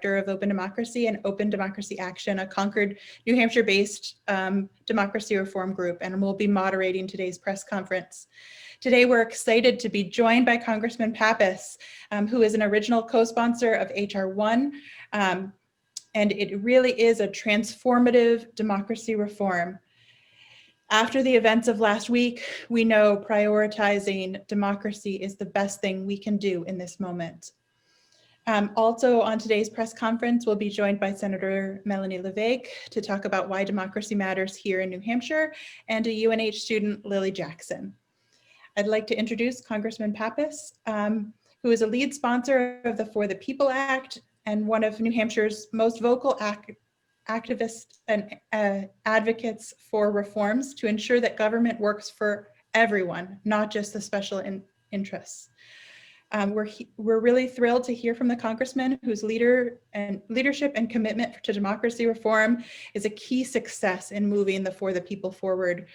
Director of Open Democracy and Open Democracy Action, a Concord, New Hampshire-based democracy reform group, and will be moderating today's press conference. Today, we're excited to be joined by Congressman Pappas, who is an original co-sponsor of H.R. 1, and it really is a transformative democracy reform. After the events of last week, we know prioritizing democracy is the best thing we can do in this moment. Also on today's press conference, we'll be joined by Senator Melanie Levack to talk about why democracy matters here in New Hampshire, and a UNH student, Lily Jackson. I'd like to introduce Congressman Pappas, who is a lead sponsor of the For the People Act and one of New Hampshire's most vocal activists and advocates for reforms to ensure that government works for everyone, not just the special interests. We're really thrilled to hear from the Congressman, whose leadership and commitment to democracy reform is a key success in moving the For the People forward.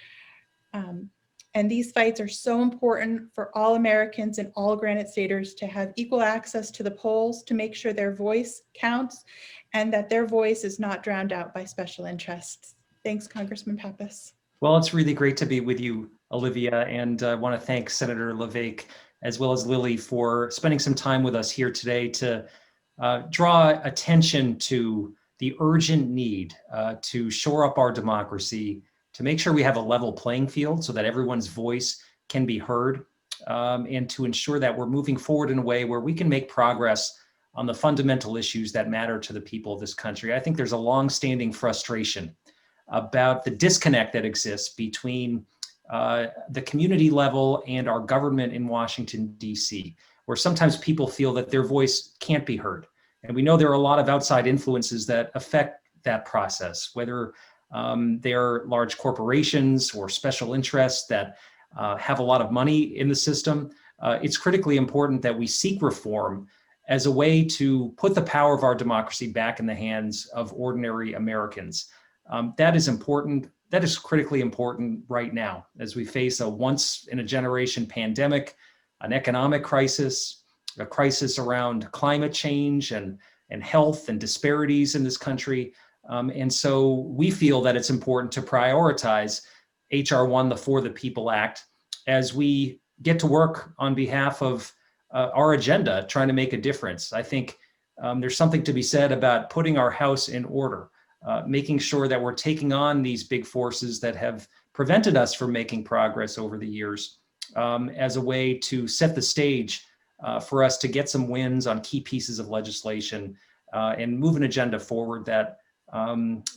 And these fights are so important for all Americans and all Granite Staters to have equal access to the polls, to make sure their voice counts and that their voice is not drowned out by special interests. Thanks, Congressman Pappas. Well, it's really great to be with you, Olivia, and I want to thank Senator Levack as well as Lily for spending some time with us here today to draw attention to the urgent need to shore up our democracy, to make sure we have a level playing field so that everyone's voice can be heard, and to ensure that we're moving forward in a way where we can make progress on the fundamental issues that matter to the people of this country. I think there's a long-standing frustration about the disconnect that exists between the community level and our government in Washington, D.C., where sometimes people feel that their voice can't be heard. And we know there are a lot of outside influences that affect that process, whether they're large corporations or special interests that have a lot of money in the system. It's critically important that we seek reform as a way to put the power of our democracy back in the hands of ordinary Americans. That is important. That is critically important right now as we face a once-in-a-generation pandemic, an economic crisis, a crisis around climate change and health and disparities in this country. And so we feel that it's important to prioritize H.R. 1, the For the People Act, as we get to work on behalf of our agenda, trying to make a difference. I think there's something to be said about putting our house in order, making sure that we're taking on these big forces that have prevented us from making progress over the years, as a way to set the stage for us to get some wins on key pieces of legislation and move an agenda forward that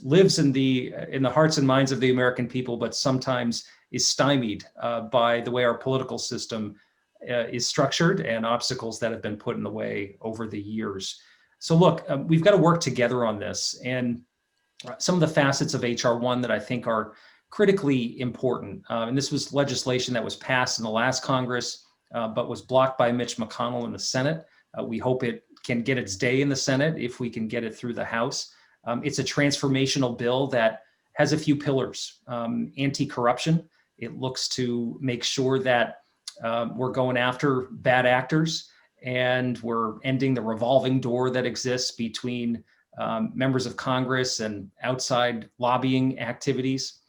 lives in the hearts and minds of the American people, but sometimes is stymied by the way our political system is structured and obstacles that have been put in the way over the years. So look, we've got to work together on this. And some of the facets of H.R. 1 that I think are critically important, and this was legislation that was passed in the last Congress, but was blocked by Mitch McConnell in the Senate. We hope it can get its day in the Senate if we can get it through the House. It's a transformational bill that has a few pillars. Anti-corruption. It looks to make sure that we're going after bad actors and we're ending the revolving door that exists between members of Congress and outside lobbying activities.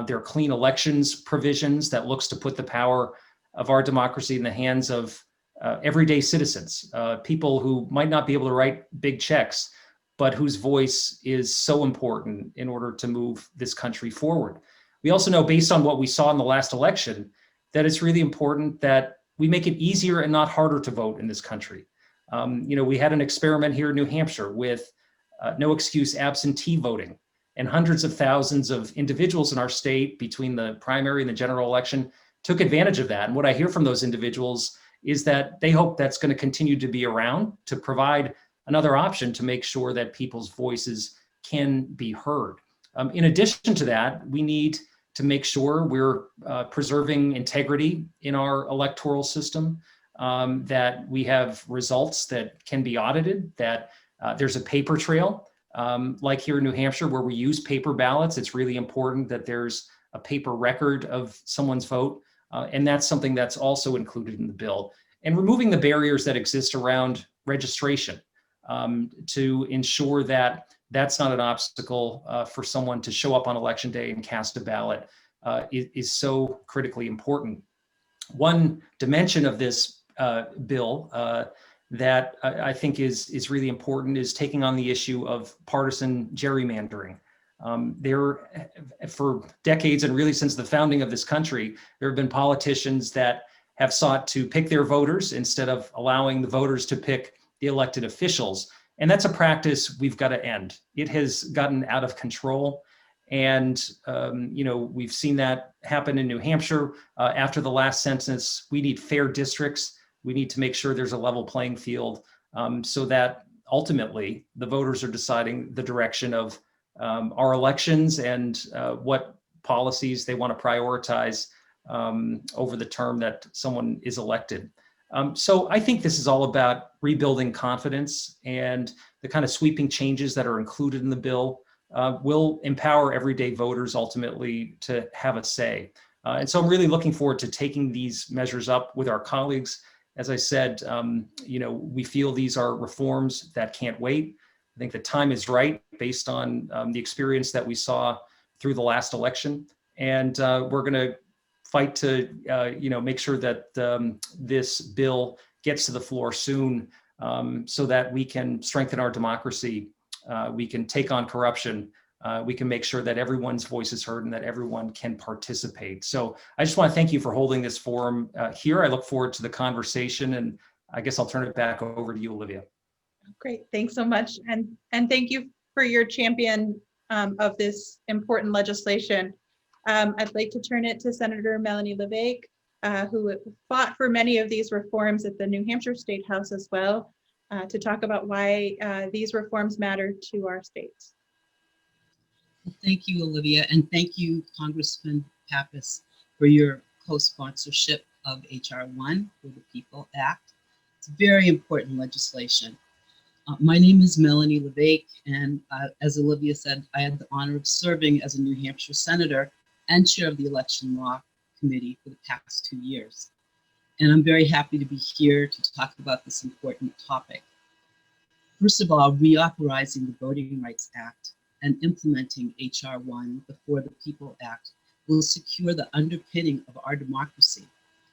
There are clean elections provisions that looks to put the power of our democracy in the hands of everyday citizens, people who might not be able to write big checks, but whose voice is so important in order to move this country forward. We also know, based on what we saw in the last election, that it's really important that we make it easier and not harder to vote in this country. We had an experiment here in New Hampshire with no excuse absentee voting, and hundreds of thousands of individuals in our state between the primary and the general election took advantage of that. And what I hear from those individuals is that they hope that's going to continue to be around to provide another option to make sure that people's voices can be heard. In addition to that, we need to make sure we're preserving integrity in our electoral system, that we have results that can be audited, that there's a paper trail. Like here in New Hampshire, where we use paper ballots, it's really important that there's a paper record of someone's vote. And that's something that's also included in the bill. And removing the barriers that exist around registration. to ensure that that's not an obstacle for someone to show up on election day and cast a ballot is so critically important. One dimension of this bill that I think is really important is taking on the issue of partisan gerrymandering. For decades, and really since the founding of this country, there have been politicians that have sought to pick their voters instead of allowing the voters to pick the elected officials. And that's a practice we've got to end. It has gotten out of control. And, we've seen that happen in New Hampshire after the last census. We need fair districts. We need to make sure there's a level playing field so that ultimately the voters are deciding the direction of our elections and what policies they want to prioritize over the term that someone is elected. So I think this is all about rebuilding confidence, and the kind of sweeping changes that are included in the bill will empower everyday voters ultimately to have a say. And so I'm really looking forward to taking these measures up with our colleagues. As I said, we feel these are reforms that can't wait. I think the time is right based on the experience that we saw through the last election. And we're going to fight to, make sure that this bill gets to the floor soon so that we can strengthen our democracy. We can take on corruption. We can make sure that everyone's voice is heard and that everyone can participate. So I just want to thank you for holding this forum here. I look forward to the conversation, and I guess I'll turn it back over to you, Olivia. Great, thanks so much. And thank you for your champion of this important legislation. I'd like to turn it to Senator Melanie Levack, who fought for many of these reforms at the New Hampshire State House as well, to talk about why these reforms matter to our states. Well, thank you, Olivia, and thank you, Congressman Pappas, for your co-sponsorship of H.R. 1 for the People Act. It's very important legislation. My name is Melanie Levack, and as Olivia said, I had the honor of serving as a New Hampshire senator and chair of the Election Law Committee for the past 2 years. And I'm very happy to be here to talk about this important topic. First of all, reauthorizing the Voting Rights Act and implementing H.R. 1, the For the People Act, will secure the underpinning of our democracy,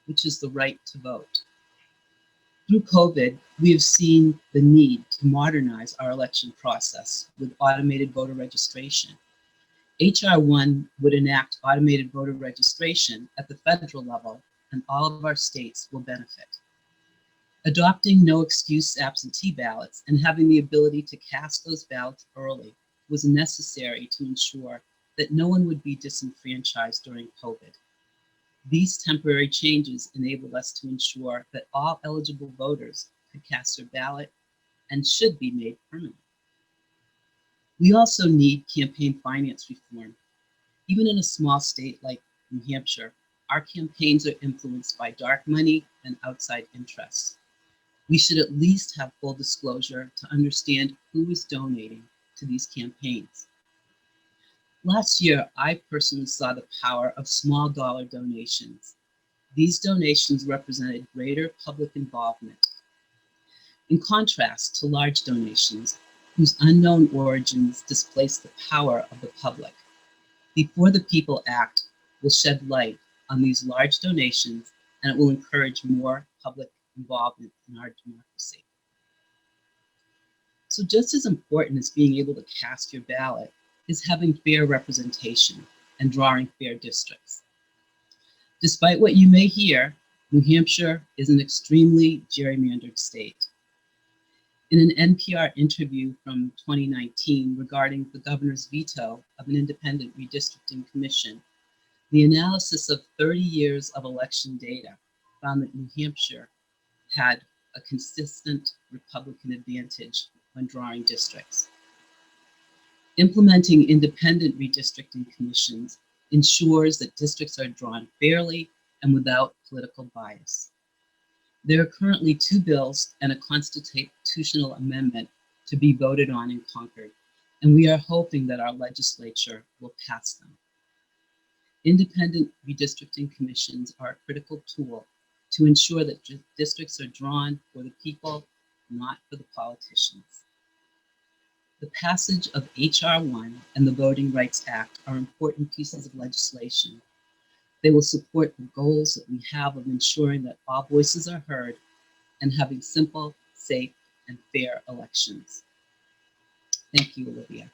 which is the right to vote. Through COVID, we have seen the need to modernize our election process with automated voter registration. H.R. 1 would enact automated voter registration at the federal level, and all of our states will benefit. Adopting no excuse absentee ballots and having the ability to cast those ballots early was necessary to ensure that no one would be disenfranchised during COVID. These temporary changes enabled us to ensure that all eligible voters could cast their ballot and should be made permanent. We also need campaign finance reform. Even in a small state like New Hampshire, our campaigns are influenced by dark money and outside interests. We should at least have full disclosure to understand who is donating to these campaigns. Last year, I personally saw the power of small dollar donations. These donations represented greater public involvement. In contrast to large donations, whose unknown origins displace the power of the public. The For the People Act will shed light on these large donations, and it will encourage more public involvement in our democracy. So just as important as being able to cast your ballot is having fair representation and drawing fair districts. Despite what you may hear, New Hampshire is an extremely gerrymandered state. In an NPR interview from 2019 regarding the governor's veto of an independent redistricting commission, the analysis of 30 years of election data found that New Hampshire had a consistent Republican advantage when drawing districts. Implementing independent redistricting commissions ensures that districts are drawn fairly and without political bias. There are currently 2 bills and a constitutional amendment to be voted on in Concord, and we are hoping that our legislature will pass them. Independent redistricting commissions are a critical tool to ensure that districts are drawn for the people, not for the politicians. The passage of H.R. 1 and the Voting Rights Act are important pieces of legislation. They will support the goals that we have of ensuring that all voices are heard and having simple, safe, and fair elections. Thank you, Olivia.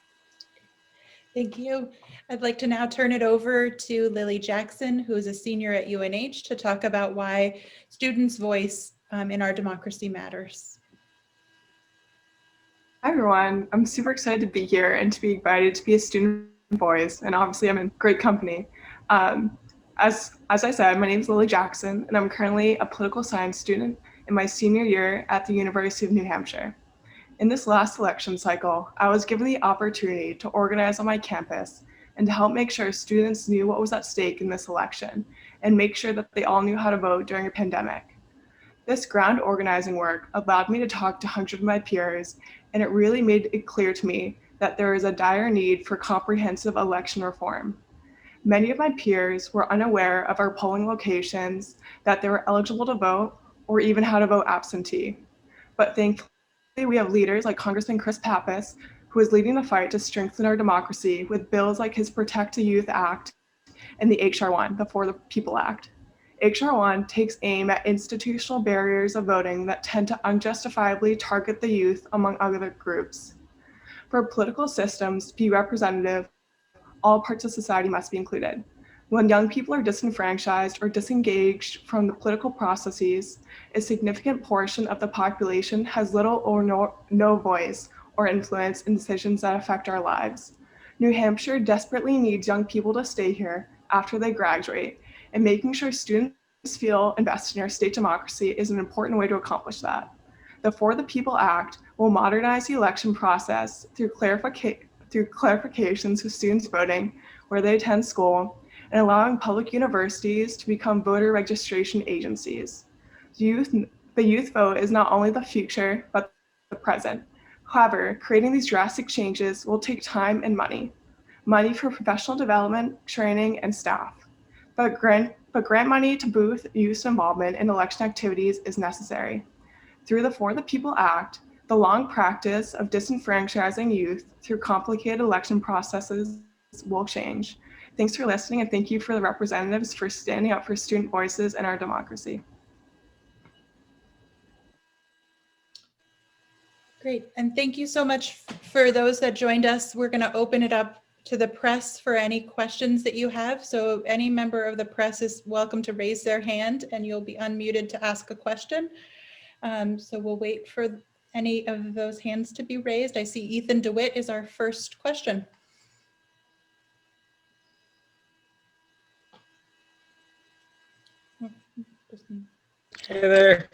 Thank you. I'd like to now turn it over to Lily Jackson, who is a senior at UNH, to talk about why students' voice in our democracy matters. Hi everyone, I'm super excited to be here and to be invited to be a student voice, and obviously I'm in great company. As I said, my name is Lily Jackson, and I'm currently a political science student in my senior year at the University of New Hampshire. In this last election cycle, I was given the opportunity to organize on my campus and to help make sure students knew what was at stake in this election and make sure that they all knew how to vote during a pandemic. This ground organizing work allowed me to talk to hundreds of my peers, and it really made it clear to me that there is a dire need for comprehensive election reform. Many of my peers were unaware of our polling locations, that they were eligible to vote, or even how to vote absentee. But thankfully, we have leaders like Congressman Chris Pappas, who is leading the fight to strengthen our democracy with bills like his Protect the Youth Act and the H.R. 1, the For the People Act. H.R. 1 takes aim at institutional barriers of voting that tend to unjustifiably target the youth among other groups. For political systems to be representative, all parts of society must be included. When young people are disenfranchised or disengaged from the political processes, a significant portion of the population has little or no voice or influence in decisions that affect our lives. New Hampshire desperately needs young people to stay here after they graduate, and making sure students feel invested in our state democracy is an important way to accomplish that. The For the People Act will modernize the election process through clarifications with students voting where they attend school, and allowing public universities to become voter registration agencies. The youth vote is not only the future, but the present. However, creating these drastic changes will take time and money for professional development, training, and staff. But grant money to boost youth involvement in election activities is necessary. Through the For the People Act, the long practice of disenfranchising youth through complicated election processes will change. Thanks for listening, and thank you for the representatives for standing up for student voices in our democracy. Great, and thank you so much for those that joined us. We're going to open it up to the press for any questions that you have. So any member of the press is welcome to raise their hand, and you'll be unmuted to ask a question. So we'll wait for any of those hands to be raised. I see Ethan DeWitt is our first question. Hey there.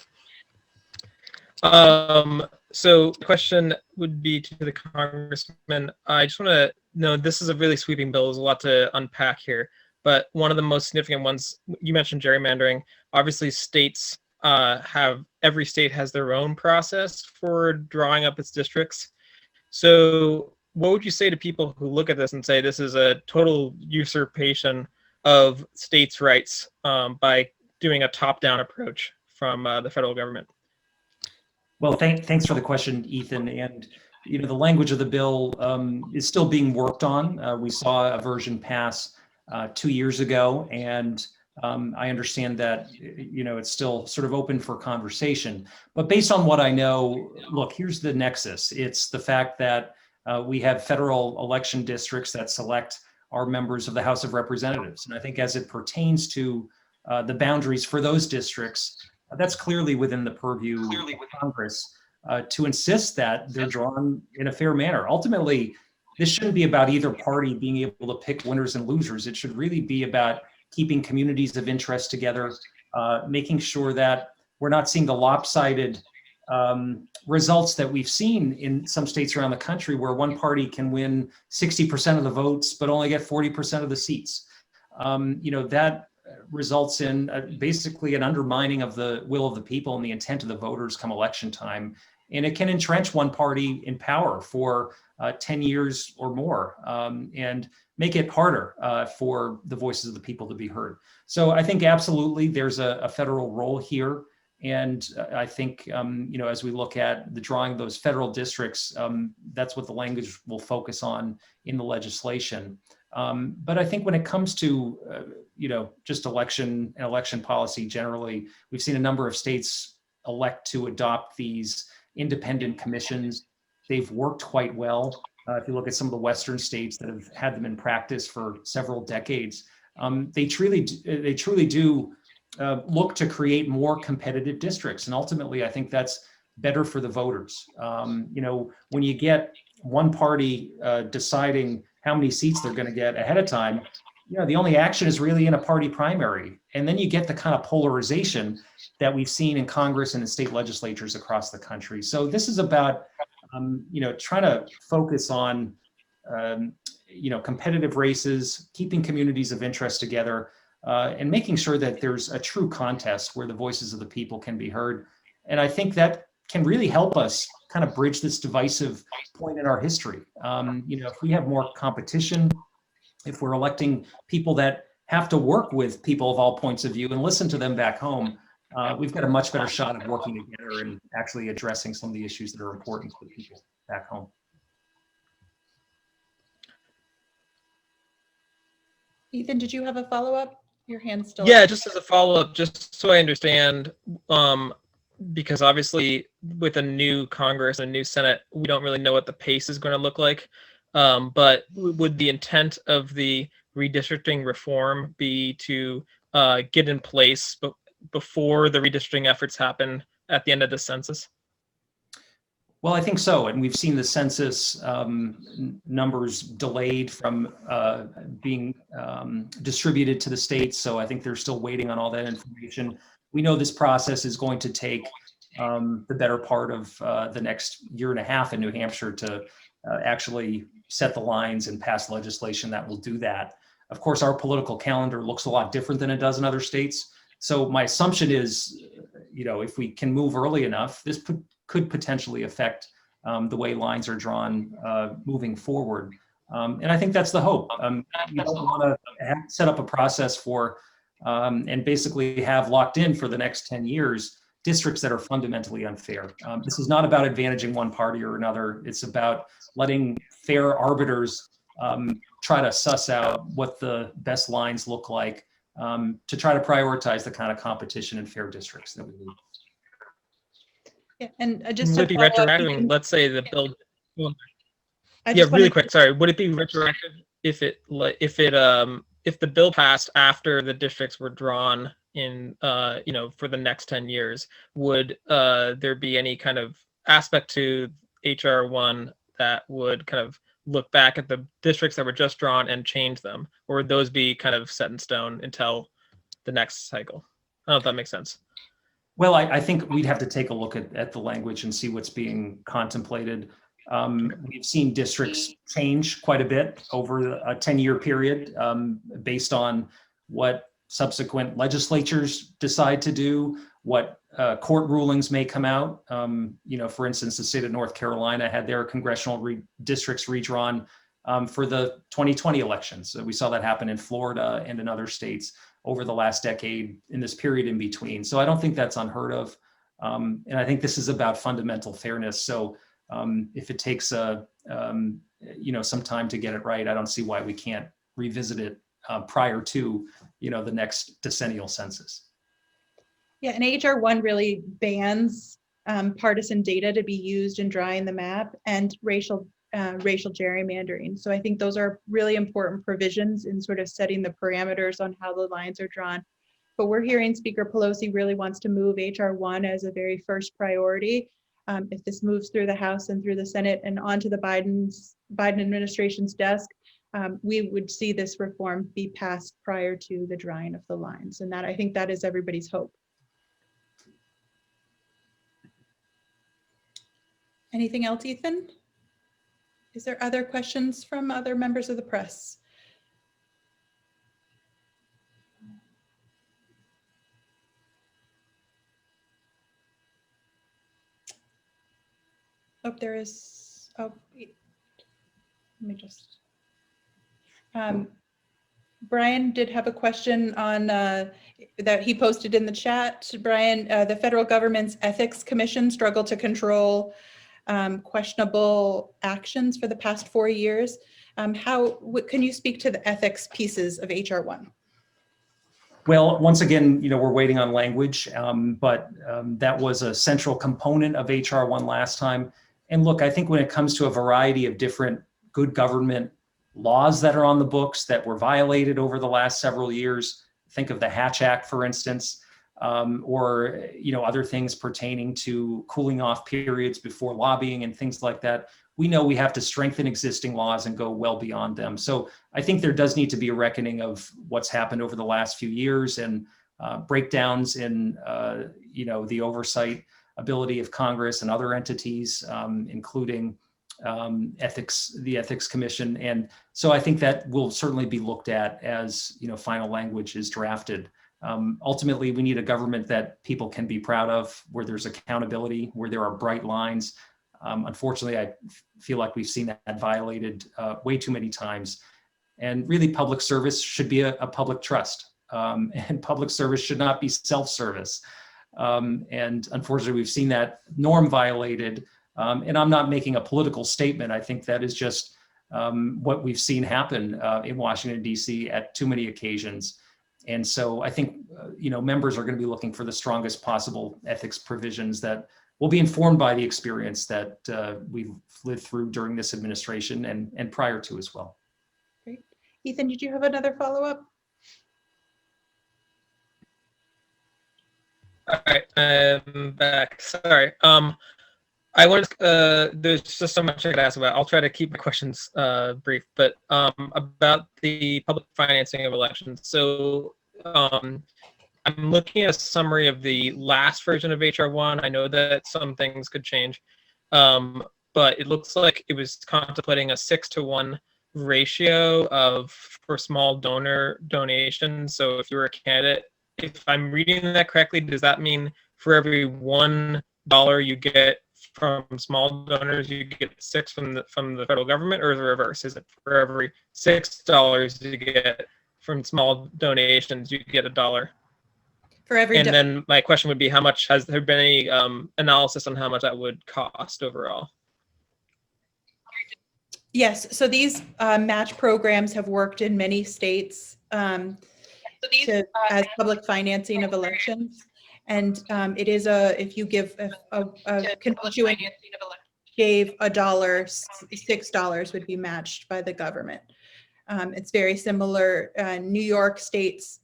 So the question would be to the congressman. I just want to know, this is a really sweeping bill. There's a lot to unpack here, but one of the most significant ones, you mentioned gerrymandering. Obviously, every state has their own process for drawing up its districts. So what would you say to people who look at this and say this is a total usurpation of states' rights by doing a top-down approach from the federal government? Well, thanks for the question, Ethan. And the language of the bill is still being worked on. We saw a version pass 2 years ago, and I understand that it's still sort of open for conversation. But based on what I know, look, here's the nexus. It's the fact that we have federal election districts that select our members of the House of Representatives, and I think as it pertains to the boundaries for those districts, that's clearly within the purview of Congress to insist that they're drawn in a fair manner. Ultimately, this shouldn't be about either party being able to pick winners and losers. It should really be about keeping communities of interest together, making sure that we're not seeing the lopsided results that we've seen in some states around the country, where one party can win 60% of the votes but only get 40% of the seats. That results in basically an undermining of the will of the people and the intent of the voters come election time. And it can entrench one party in power for 10 years or more and make it harder for the voices of the people to be heard. So I think absolutely there's a federal role here And I think, as we look at the drawing of those federal districts, that's what the language will focus on in the legislation. But I think when it comes to, just election and election policy generally, we've seen a number of states elect to adopt these independent commissions. They've worked quite well. If you look at some of the Western states that have had them in practice for several decades, they truly do look to create more competitive districts. And ultimately, I think that's better for the voters. When you get one party deciding how many seats they're going to get ahead of time, the only action is really in a party primary. And then you get the kind of polarization that we've seen in Congress and in state legislatures across the country. So this is about, trying to focus on, competitive races, keeping communities of interest together, and making sure that there's a true contest where the voices of the people can be heard. And I think that can really help us kind of bridge this divisive point in our history. If we have more competition, if we're electing people that have to work with people of all points of view and listen to them back home, we've got a much better shot at working together and actually addressing some of the issues that are important to the people back home. Ethan, did you have a follow-up? Your hand's still Yeah, up. just as a follow-up, just so I understand, because obviously with a new Congress and a new Senate, we don't really know what the pace is going to look like. But would the intent of the redistricting reform be to get in place before the redistricting efforts happen at the end of the census? Well, I think so. And we've seen the census numbers delayed from being distributed to the states. So I think they're still waiting on all that information. We know this process is going to take the better part of the next year and a half in New Hampshire to actually set the lines and pass legislation that will do that. Of course, our political calendar looks a lot different than it does in other states. So my assumption is, if we can move early enough, this could potentially affect the way lines are drawn moving forward. And I think that's the hope. You don't want to set up a process for and basically have locked in for the next 10 years districts that are fundamentally unfair. This is not about advantaging one party or another. It's about letting fair arbiters try to suss out what the best lines look like to try to prioritize the kind of competition in fair districts that we need. Yeah, and just Would to it be follow up, retroactive? Let's say the bill. I Yeah, just really wanted quick. Sorry. Would it be retroactive if the bill passed after the districts were drawn in, for the next 10 years? Would there be any kind of aspect to HR 1 that would kind of look back at the districts that were just drawn and change them, or would those be kind of set in stone until the next cycle? I don't know if that makes sense. Well, I think we'd have to take a look at the language and see what's being contemplated. We've seen districts change quite a bit over a 10-year period based on what subsequent legislatures decide to do, what court rulings may come out. For instance, the state of North Carolina had their congressional districts redrawn for the 2020 elections. So we saw that happen in Florida and in other states over the last decade in this period in between. So I don't think that's unheard of. And I think this is about fundamental fairness. So if it takes some time to get it right, I don't see why we can't revisit it prior to, the next decennial census. Yeah, and HR 1 really bans partisan data to be used in drawing the map and racial gerrymandering. So I think those are really important provisions in sort of setting the parameters on how the lines are drawn. But we're hearing Speaker Pelosi really wants to move HR 1 as a very first priority. If this moves through the House and through the Senate and onto the Biden administration's desk, we would see this reform be passed prior to the drawing of the lines. And I think that is everybody's hope. Anything else, Ethan? Is there other questions from other members of the press? Oh, there is. Oh, let me just. Brian did have a question on that he posted in the chat. Brian, the federal government's ethics commission struggled to control questionable actions for the past 4 years. Can you speak to the ethics pieces of HR 1? Well, once again, we're waiting on language, but that was a central component of HR 1 last time. And look, I think when it comes to a variety of different good government laws that are on the books that were violated over the last several years, think of the Hatch Act, for instance, or other things pertaining to cooling off periods before lobbying and things like that. We know we have to strengthen existing laws and go well beyond them. So I think there does need to be a reckoning of what's happened over the last few years and breakdowns in the oversight ability of Congress and other entities, including the Ethics Commission. And so I think that will certainly be looked at as final language is drafted. Ultimately, we need a government that people can be proud of, where there's accountability, where there are bright lines. Unfortunately, I feel like we've seen that violated way too many times. And really, public service should be a public trust. And public service should not be self-service. And unfortunately, we've seen that norm violated. And I'm not making a political statement. I think that is just what we've seen happen in Washington, D.C. at too many occasions. And so I think, members are going to be looking for the strongest possible ethics provisions that will be informed by the experience that we've lived through during this administration and prior to as well. Great. Ethan, did you have another follow-up? All right, I'm back. Sorry. I wanted there's just so much I could ask about. I'll try to keep my questions brief, but about the public financing of elections. So I'm looking at a summary of the last version of HR 1. I know that some things could change, but it looks like it was contemplating a 6-to-1 ratio for small donor donations. So if you were a candidate, if I'm reading that correctly, does that mean for every $1 you get from small donors, you get 6 from the federal government, or is it reverse? Is it for every $6 you get from small donations, you get $1? For every and then my question would be, how much has there been any analysis on how much that would cost overall? Yes, so these match programs have worked in many states as public financing of elections. And it is if you give a constituent gave $1, $6 would be matched by the government. It's very similar. New York State's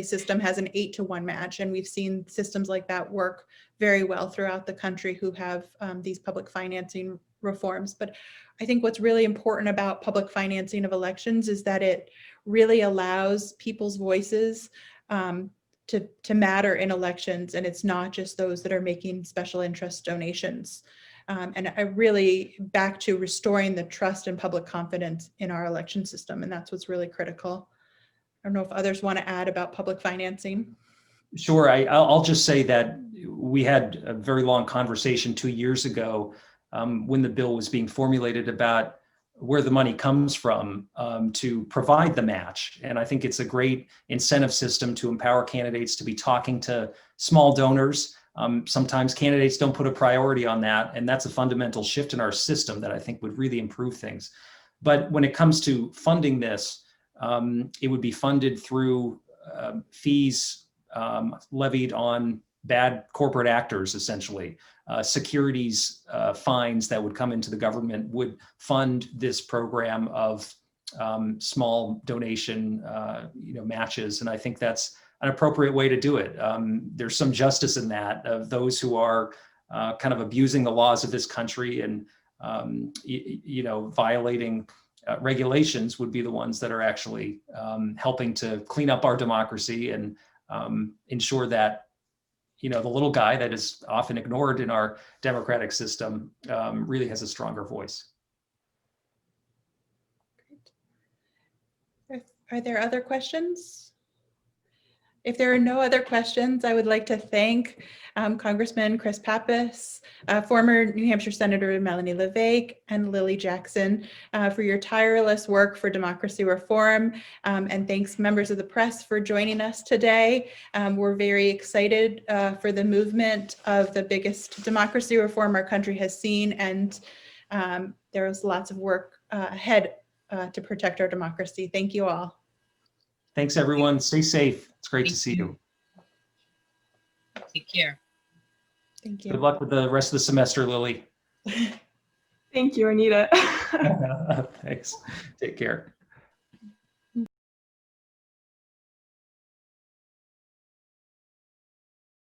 system has an 8-to-1 match, and we've seen systems like that work very well throughout the country who have these public financing reforms. But I think what's really important about public financing of elections is that it really allows people's voices to matter in elections, and it's not just those that are making special interest donations. And I really back to restoring the trust and public confidence in our election system, and that's what's really critical. I don't know if others want to add about public financing. Sure, I'll just say that we had a very long conversation 2 years ago when the bill was being formulated about where the money comes from to provide the match. And I think it's a great incentive system to empower candidates to be talking to small donors. Sometimes candidates don't put a priority on that, and that's a fundamental shift in our system that I think would really improve things. But when it comes to funding this, it would be funded through fees levied on bad corporate actors, essentially. Securities fines that would come into the government would fund this program of small donation matches, and I think that's an appropriate way to do it. There's some justice in that, of those who are kind of abusing the laws of this country and violating regulations would be the ones that are actually helping to clean up our democracy and ensure that the little guy that is often ignored in our democratic system really has a stronger voice. Great. Are there other questions? If there are no other questions, I would like to thank Congressman Chris Pappas, former New Hampshire Senator Melanie Levack, and Lily Jackson for your tireless work for democracy reform. And thanks members of the press for joining us today. We're very excited for the movement of the biggest democracy reform our country has seen, and there is lots of work ahead to protect our democracy. Thank you all. Thanks, everyone. Stay safe. It's great to Thank see you. Take care. Thank you. Good luck with the rest of the semester, Lily. Thank you, Anita. Thanks. Take care.